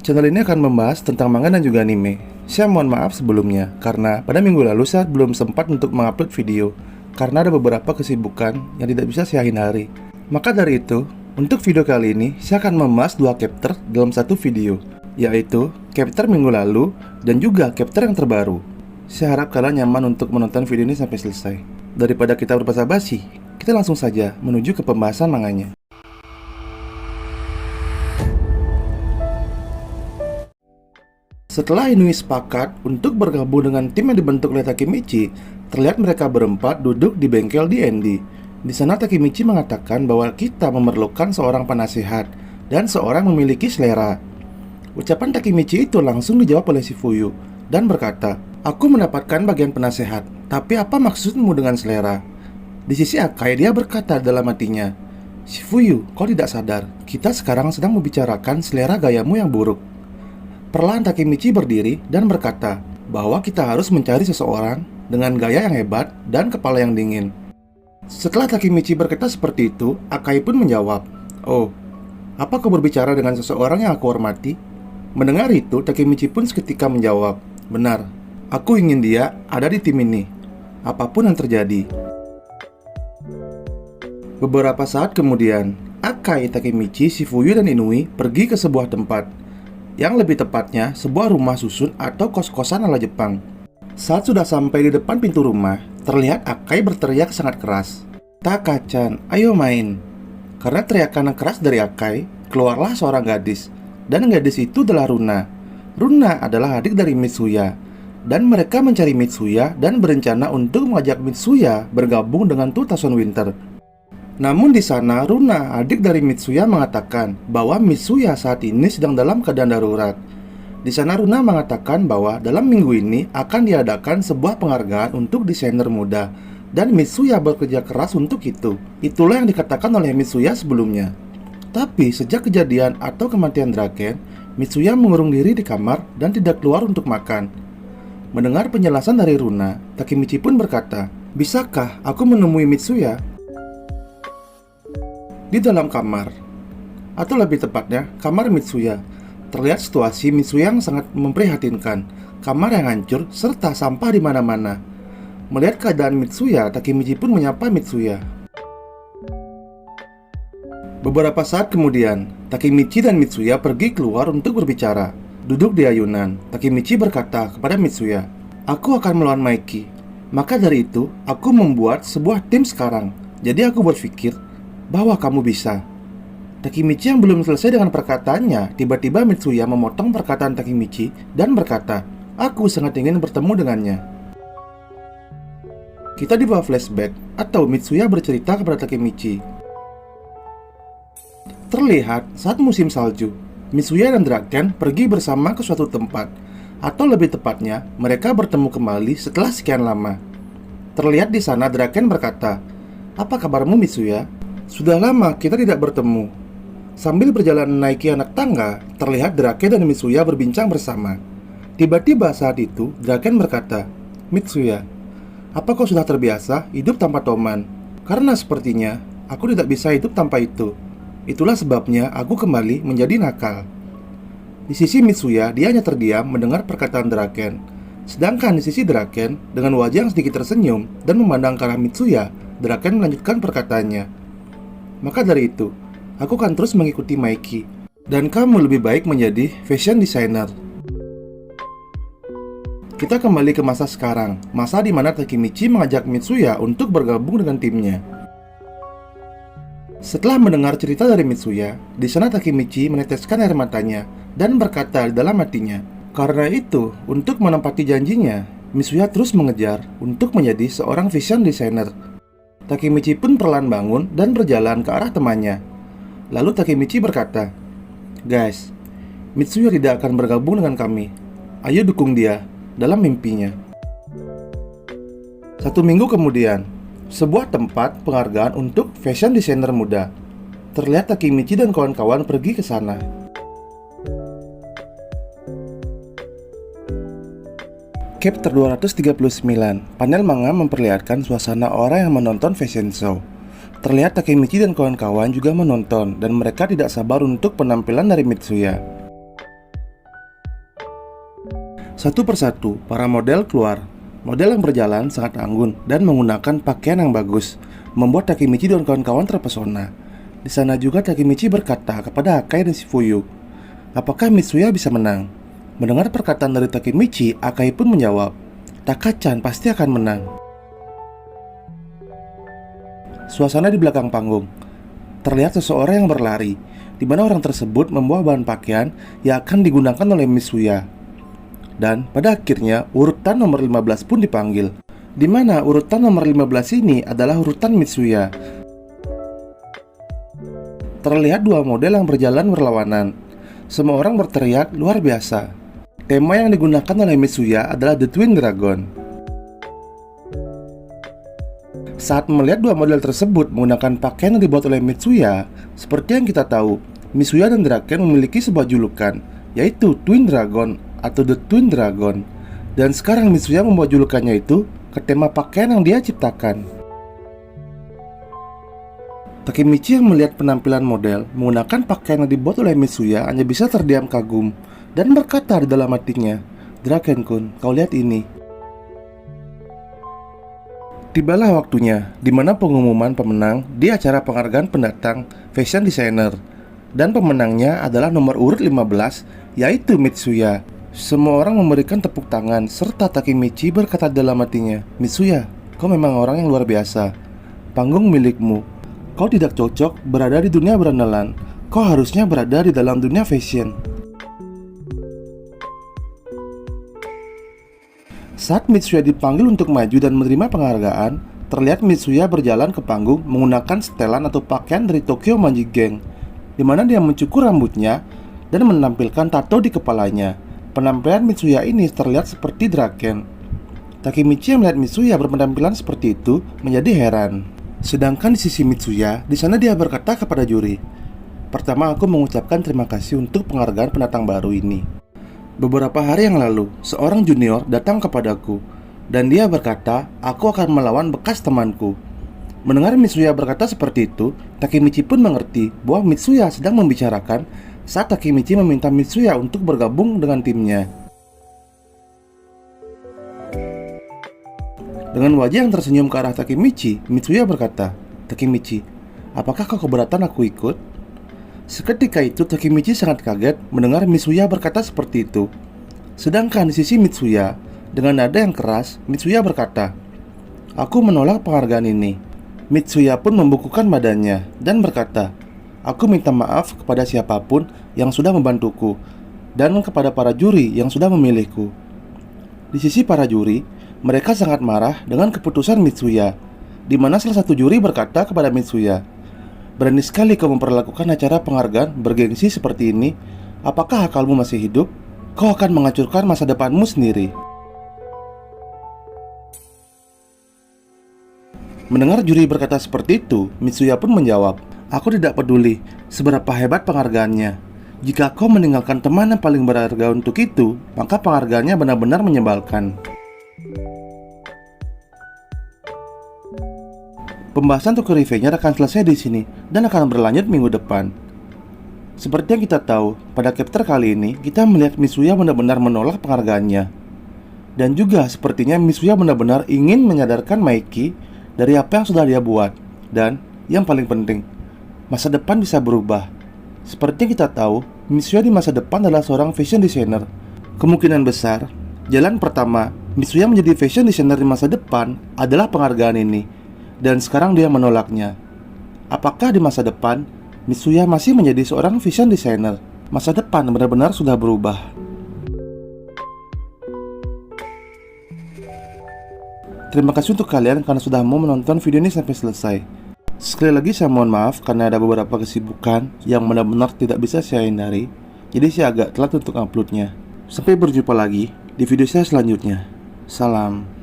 Channel ini akan membahas tentang manga dan juga anime. Saya mohon maaf sebelumnya, karena pada minggu lalu saya belum sempat untuk mengupload video karena ada beberapa kesibukan yang tidak bisa saya hindari. Maka dari itu, untuk video kali ini, saya akan membahas dua chapter dalam satu video, yaitu chapter minggu lalu dan juga chapter yang terbaru. Saya harap kalian nyaman untuk menonton video ini sampai selesai. Daripada kita berbasa-basi, kita langsung saja menuju ke pembahasan manganya. Setelah Inui sepakat untuk bergabung dengan tim yang dibentuk oleh Takemichi, terlihat mereka berempat duduk di bengkel D&D. Di sana Takemichi mengatakan bahwa kita memerlukan seorang penasehat dan seorang memiliki selera. Ucapan Takemichi itu langsung dijawab oleh Shifuyu dan berkata, "Aku mendapatkan bagian penasehat, tapi apa maksudmu dengan selera?" Di sisi Akai, dia berkata dalam hatinya, "Shifuyu, kau tidak sadar, kita sekarang sedang membicarakan selera gayamu yang buruk." Perlahan Takemichi berdiri dan berkata bahwa kita harus mencari seseorang dengan gaya yang hebat dan kepala yang dingin. Setelah Takemichi berkata seperti itu, Akai pun menjawab, "Oh, apa kau berbicara dengan seseorang yang aku hormati?" Mendengar itu, Takemichi pun seketika menjawab, "Benar, aku ingin dia ada di tim ini, apapun yang terjadi." Beberapa saat kemudian, Akai, Takemichi, Shifuyu, dan Inui pergi ke sebuah tempat. Yang lebih tepatnya, sebuah rumah susun atau kos-kosan ala Jepang. Saat sudah sampai di depan pintu rumah, terlihat Akai berteriak sangat keras, "Taka-chan, ayo main." Karena teriakan yang keras dari Akai, keluarlah seorang gadis. Dan gadis itu adalah Runa. Runa adalah adik dari Mitsuya. Dan mereka mencari Mitsuya dan berencana untuk mengajak Mitsuya bergabung dengan 2000 Winter. Namun di sana, Runa, adik dari Mitsuya, mengatakan bahwa Mitsuya saat ini sedang dalam keadaan darurat. Di sana Runa mengatakan bahwa dalam minggu ini akan diadakan sebuah penghargaan untuk desainer muda, dan Mitsuya bekerja keras untuk itu. Itulah yang dikatakan oleh Mitsuya sebelumnya. Tapi sejak kejadian atau kematian Draken, Mitsuya mengurung diri di kamar dan tidak keluar untuk makan. Mendengar penjelasan dari Runa, Takemichi pun berkata, "Bisakah aku menemui Mitsuya?" Di dalam kamar, atau lebih tepatnya kamar Mitsuya, terlihat situasi Mitsuya yang sangat memprihatinkan. Kamar yang hancur serta sampah di mana-mana. Melihat keadaan Mitsuya, Takemichi pun menyapa Mitsuya. Beberapa saat kemudian, Takemichi dan Mitsuya pergi keluar untuk berbicara. Duduk di ayunan, Takemichi berkata kepada Mitsuya, "Aku akan melawan Maiki. Maka dari itu, aku membuat sebuah tim sekarang. Jadi aku berpikir bahwa kamu bisa." Takemichi yang belum selesai dengan perkataannya, tiba-tiba Mitsuya memotong perkataan Takemichi dan berkata, "Aku sangat ingin bertemu dengannya." Kita dibawa flashback, atau Mitsuya bercerita kepada Takemichi. Terlihat saat musim salju, Mitsuya dan Draken pergi bersama ke suatu tempat, atau lebih tepatnya, mereka bertemu kembali setelah sekian lama. Terlihat di sana Draken berkata, "Apa kabarmu, Mitsuya? Sudah lama kita tidak bertemu." Sambil berjalan menaiki anak tangga, terlihat Draken dan Mitsuya berbincang bersama. Tiba-tiba saat itu, Draken berkata, "Mitsuya, apa kau sudah terbiasa hidup tanpa teman? Karena sepertinya aku tidak bisa hidup tanpa itu. Itulah sebabnya aku kembali menjadi nakal." Di sisi Mitsuya, dia hanya terdiam mendengar perkataan Draken. Sedangkan di sisi Draken, dengan wajah yang sedikit tersenyum dan memandang ke arah Mitsuya, Draken melanjutkan perkataannya, "Maka dari itu, aku akan terus mengikuti Maiki, dan kamu lebih baik menjadi fashion designer." Kita kembali ke masa sekarang, masa di mana Takemichi mengajak Mitsuya untuk bergabung dengan timnya. Setelah mendengar cerita dari Mitsuya, di sana Takemichi meneteskan air matanya dan berkata di dalam hatinya, karena itu, untuk menepati janjinya, Mitsuya terus mengejar untuk menjadi seorang fashion designer. Takemichi pun perlahan bangun dan berjalan ke arah temannya. Lalu Takemichi berkata, "Guys, Mitsuya tidak akan bergabung dengan kami. Ayo dukung dia dalam mimpinya." 1 minggu kemudian, sebuah tempat penghargaan untuk fashion designer muda. Terlihat Takemichi dan kawan-kawan pergi ke sana. Chapter 239, panel manga memperlihatkan suasana orang yang menonton fashion show. Terlihat Takemichi dan kawan-kawan juga menonton, dan mereka tidak sabar untuk penampilan dari Mitsuya. Satu persatu, para model keluar. Model yang berjalan sangat anggun dan menggunakan pakaian yang bagus, membuat Takemichi dan kawan-kawan terpesona. Di sana juga Takemichi berkata kepada Akai dan Shifuyu, apakah Mitsuya bisa menang? Mendengar perkataan dari Takemichi, Akai pun menjawab, Taka-chan pasti akan menang. Suasana di belakang panggung. Terlihat seseorang yang berlari, di mana orang tersebut membawa bahan pakaian yang akan digunakan oleh Mitsuya. Dan pada akhirnya urutan nomor 15 pun dipanggil, di mana urutan nomor 15 ini adalah urutan Mitsuya. Terlihat dua model yang berjalan berlawanan. Semua orang berteriak luar biasa. Tema yang digunakan oleh Mitsuya adalah The Twin Dragon. Saat melihat dua model tersebut menggunakan pakaian yang dibuat oleh Mitsuya, seperti yang kita tahu, Mitsuya dan Draken memiliki sebuah julukan, yaitu Twin Dragon atau The Twin Dragon. Dan sekarang Mitsuya membawa julukannya itu ke tema pakaian yang dia ciptakan. Takemichi yang melihat penampilan model menggunakan pakaian yang dibuat oleh Mitsuya hanya bisa terdiam kagum dan berkata di dalam hatinya, Draken-kun, kau lihat ini. Tibalah waktunya di mana pengumuman pemenang di acara penghargaan pendatang fashion designer. Dan pemenangnya adalah nomor urut 15, yaitu Mitsuya. Semua orang memberikan tepuk tangan serta Takemichi berkata dalam hatinya, Mitsuya, kau memang orang yang luar biasa. Panggung milikmu. Kau tidak cocok berada di dunia berandalan. Kau harusnya berada di dalam dunia fashion. Saat Mitsuya dipanggil untuk maju dan menerima penghargaan, terlihat Mitsuya berjalan ke panggung menggunakan setelan atau pakaian dari Tokyo Manji Gang, di mana dia mencukur rambutnya dan menampilkan tato di kepalanya. Penampilan Mitsuya ini terlihat seperti Draken. Takemichi yang melihat Mitsuya berpenampilan seperti itu menjadi heran. Sedangkan di sisi Mitsuya, di sana dia berkata kepada juri, pertama aku mengucapkan terima kasih untuk penghargaan pendatang baru ini. Beberapa hari yang lalu, seorang junior datang kepadaku dan dia berkata, aku akan melawan bekas temanku. Mendengar Mitsuya berkata seperti itu, Takemichi pun mengerti bahwa Mitsuya sedang membicarakan saat Takemichi meminta Mitsuya untuk bergabung dengan timnya. Dengan wajah yang tersenyum ke arah Takemichi, Mitsuya berkata, Takemichi, apakah kau keberatan aku ikut? Seketika itu Takemichi sangat kaget mendengar Mitsuya berkata seperti itu. Sedangkan di sisi Mitsuya, dengan nada yang keras, Mitsuya berkata, aku menolak penghargaan ini. Mitsuya pun membukukan badannya dan berkata, aku minta maaf kepada siapapun yang sudah membantuku dan kepada para juri yang sudah memilihku. Di sisi para juri, mereka sangat marah dengan keputusan Mitsuya, di mana salah satu juri berkata kepada Mitsuya, berani sekali kau memperlakukan acara penghargaan bergengsi seperti ini. Apakah akalmu masih hidup? Kau akan menghancurkan masa depanmu sendiri. Mendengar juri berkata seperti itu, Mitsuya pun menjawab, aku tidak peduli seberapa hebat penghargaannya. Jika kau meninggalkan teman yang paling berharga untuk itu, maka penghargaannya benar-benar menyebalkan. Pembahasan Tokyo Revenge akan selesai di sini dan akan berlanjut minggu depan. Seperti yang kita tahu, pada chapter kali ini kita melihat Mitsuya benar-benar menolak penghargaannya. Dan juga sepertinya Mitsuya benar-benar ingin menyadarkan Maiki dari apa yang sudah dia buat. Dan yang paling penting, masa depan bisa berubah. Seperti yang kita tahu, Mitsuya di masa depan adalah seorang fashion designer. Kemungkinan besar, jalan pertama Mitsuya menjadi fashion designer di masa depan adalah penghargaan ini. Dan sekarang dia menolaknya. Apakah di masa depan Mitsuya masih menjadi seorang fashion designer? Masa depan benar-benar sudah berubah. Terima kasih untuk kalian karena sudah mau menonton video ini sampai selesai. Sekali lagi saya mohon maaf karena ada beberapa kesibukan yang benar-benar tidak bisa saya hindari. Jadi saya agak telat untuk uploadnya. Sampai berjumpa lagi di video saya selanjutnya. Salam.